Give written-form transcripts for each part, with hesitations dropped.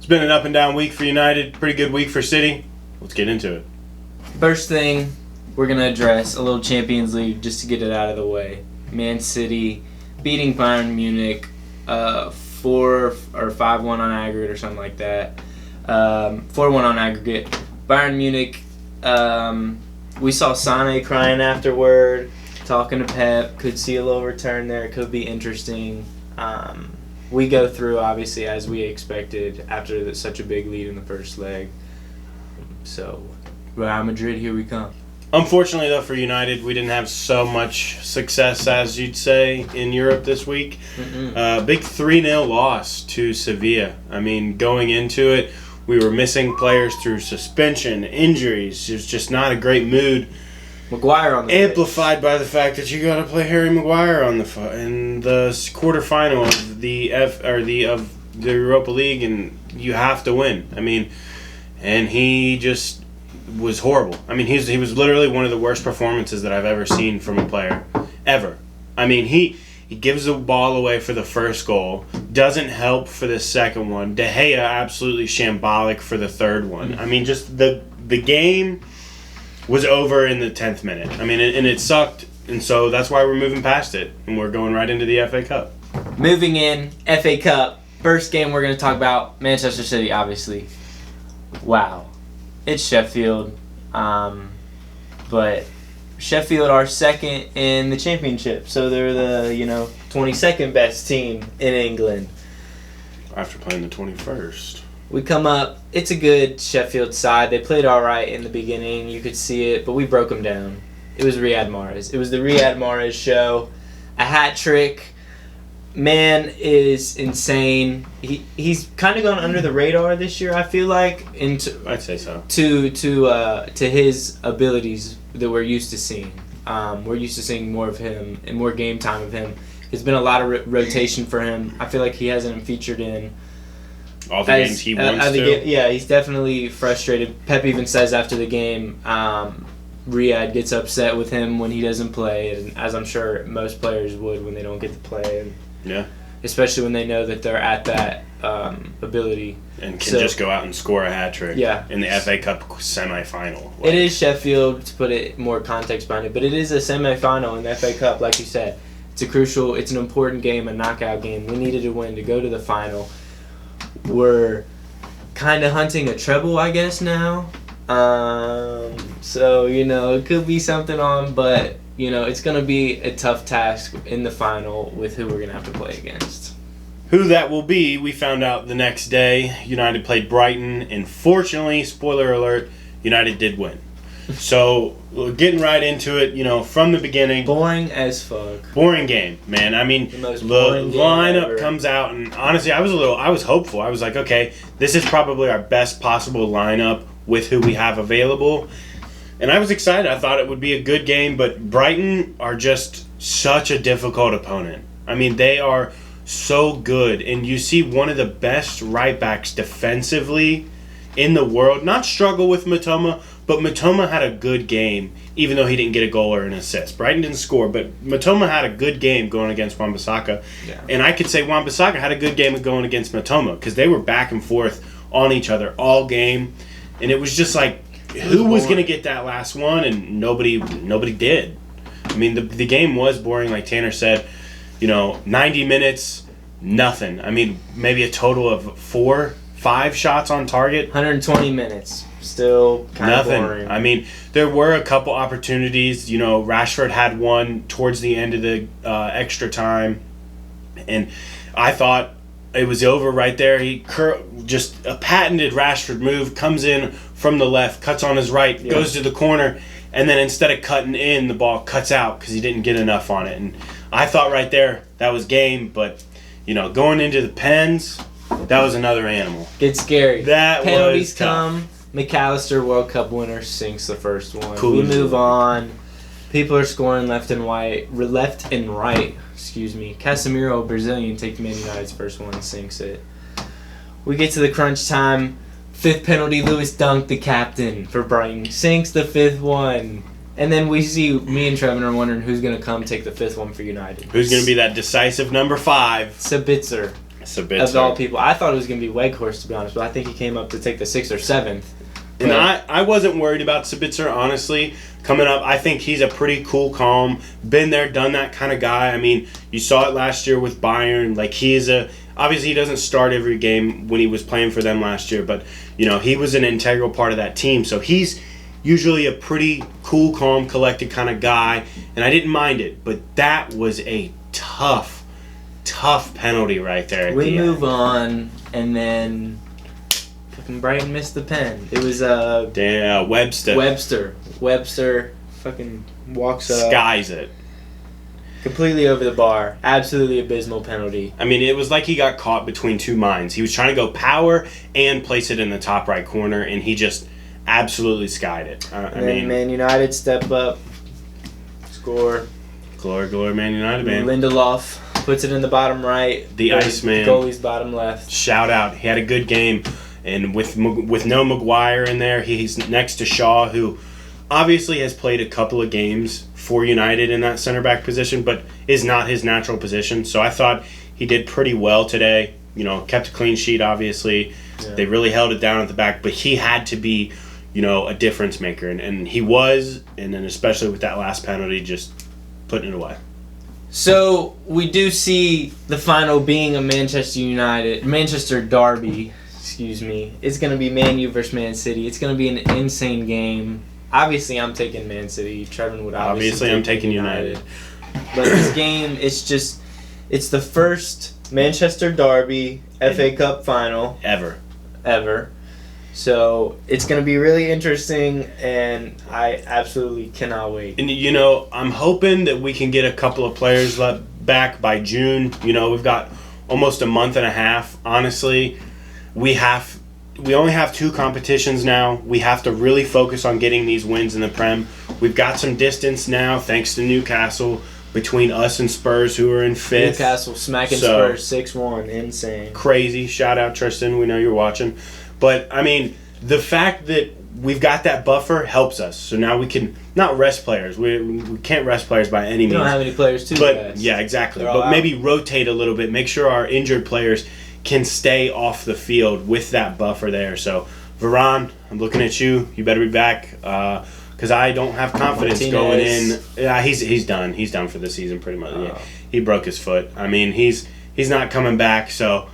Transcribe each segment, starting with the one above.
It's been an up and down week for United. Pretty good week for City. Let's get into it. First thing, we're going to address a little Champions League just to get it out of the way. Man City beating Bayern Munich 4 or 5-1 on aggregate or something like that. 4-1 on aggregate. Bayern Munich, we saw Sané crying afterward, talking to Pep. Could see a little return there. It could be interesting. We go through, obviously, as we expected after such a big lead in the first leg. So, Real Madrid, here we come. Unfortunately, though, for United, we didn't have so much success, as you'd say, in Europe this week. Big 3-0 loss to Sevilla. I mean, going into it, we were missing players through suspension, injuries. It was just not a great mood. Maguire on the amplified by the fact that you got to play Harry Maguire in the quarterfinal of the Europa League, and you have to win. I mean, and he just was horrible. I mean, he was literally one of the worst performances that I've ever seen from a player, ever. I mean, he gives the ball away for the first goal, doesn't help for the second one. De Gea absolutely shambolic for the third one. I mean, just the game was over in the 10th minute. I mean, and it sucked, and so that's why we're moving past it, and we're going right into the FA Cup. Moving in, FA Cup. First game we're going to talk about, Manchester City, obviously. Wow. It's Sheffield. But Sheffield are second in the championship, so they're the 22nd best team in England. After playing the 21st. We come up. It's a good Sheffield side. They played all right in the beginning. You could see it, but we broke them down. It was Riyad Mahrez. It was the Riyad Mahrez show. A hat trick. Man is insane. He's kind of gone under the radar this year, I feel like. I'd say so. To his abilities that we're used to seeing. We're used to seeing more of him and more game time of him. There's been a lot of rotation for him. I feel like he hasn't been featured in all the games he wants to. Yeah, he's definitely frustrated. Pep even says after the game, Riyad gets upset with him when he doesn't play, and as I'm sure most players would when they don't get to play. And yeah. Especially when they know that they're at that ability. And can just go out and score a hat trick in the FA Cup semi-final. It is Sheffield, to put it more context behind it, but it is a semi-final in the FA Cup, like you said. It's an important game, a knockout game. We needed to win to go to the final. We're kind of hunting a treble, I guess, now. So, it could be something on, but, it's going to be a tough task in the final with who we're going to have to play against. Who that will be, we found out the next day. United played Brighton, and fortunately, spoiler alert, United did win. So, getting right into it, from the beginning. Boring as fuck. Boring game, man. I mean, the most boring game lineup ever. Comes out, and honestly, I was hopeful. I was like, okay, this is probably our best possible lineup with who we have available. And I was excited. I thought it would be a good game, but Brighton are just such a difficult opponent. I mean, they are so good, and you see one of the best right backs defensively in the world not struggle with Matoma, but Matoma had a good game, even though he didn't get a goal or an assist. Brighton didn't score, but Matoma had a good game going against Wan-Bissaka. Yeah. And I could say Wan-Bissaka had a good game going against Matoma because they were back and forth on each other all game. And it was just like, who was going to get that last one? And nobody did. I mean, the game was boring, like Tanner said. 90 minutes, nothing. I mean, maybe a total of 4-5 shots on target. 120 minutes. Still kind of boring. I mean, there were a couple opportunities. Rashford had one towards the end of the extra time. And I thought it was over right there. He just a patented Rashford move, comes in from the left, cuts on his right, goes to the corner, and then instead of cutting in, the ball cuts out because he didn't get enough on it. And I thought right there that was game, but going into the pens, that was another animal. Gets scary. Penalties come. McAllister, World Cup winner, sinks the first one. Cool. We move on. People are scoring left and right. Casemiro, Brazilian, takes Man United's first one, sinks it. We get to the crunch time. Fifth penalty, Lewis Dunk, the captain for Brighton, sinks the fifth one. And then we see, me and Trevor are wondering who's going to come take the fifth one for United. Who's going to be that decisive number 5? Sabitzer. Sabitzer. Of all people. I thought it was going to be Weghorst, to be honest, but I think he came up to take the 6th or 7th. And I wasn't worried about Sabitzer, honestly. Coming up, I think he's a pretty cool, calm, been there, done that kind of guy. I mean, you saw it last year with Bayern. Like, obviously he doesn't start every game when he was playing for them last year, but, he was an integral part of that team. So he's usually a pretty cool, calm, collected kind of guy, and I didn't mind it. But that was a tough penalty right there. We move on, and then Brighton missed the pen. It was Webster. Webster fucking walks up. Skies it. Completely over the bar. Absolutely abysmal penalty. I mean, it was like he got caught between two minds. He was trying to go power and place it in the top right corner, and he just absolutely skied it. Then Man United step up, score. Glory, Man United, man. Lindelof puts it in the bottom right. The Iceman. Goalie's bottom left. Shout out. He had a good game. And with no Maguire in there, he's next to Shaw, who obviously has played a couple of games for United in that center back position, but is not his natural position. So I thought he did pretty well today. Kept a clean sheet, obviously. Yeah. They really held it down at the back, but he had to be, a difference maker. And he was, and then especially with that last penalty, just putting it away. So we do see the final being a Manchester derby. It's going to be Man U versus Man City. It's going to be an insane game. Obviously, I'm taking Man City. Trevin would obviously I'm taking United. But this game, it's the first Manchester derby FA Cup final. Ever. So it's going to be really interesting, and I absolutely cannot wait. And, I'm hoping that we can get a couple of players back by June. We've got almost a month and a half, honestly. We only have 2 competitions now. We have to really focus on getting these wins in the Prem. We've got some distance now, thanks to Newcastle, between us and Spurs, who are in 5th. Newcastle smacking Spurs 6-1. Insane. Crazy. Shout out, Tristan. We know you're watching. But, I mean, the fact that we've got that buffer helps us. So now we can not rest players. We can't rest players by any means. We don't have any players to rest. Yeah, exactly. But maybe rotate a little bit. Make sure our injured players can stay off the field with that buffer there. So, Varane, I'm looking at you. You better be back because I don't have confidence going in. Yeah, he's done. He's done for the season pretty much. Yeah, he broke his foot. I mean, he's not coming back. So,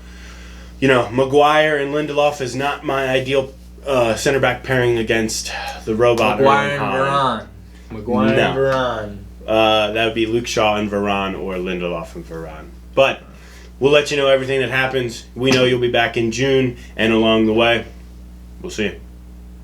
Maguire and Lindelof is not my ideal center back pairing against the robot. Maguire and Varane. That would be Luke Shaw and Varane, or Lindelof and Varane. But we'll let you know everything that happens. We know you'll be back in June, and along the way, we'll see you.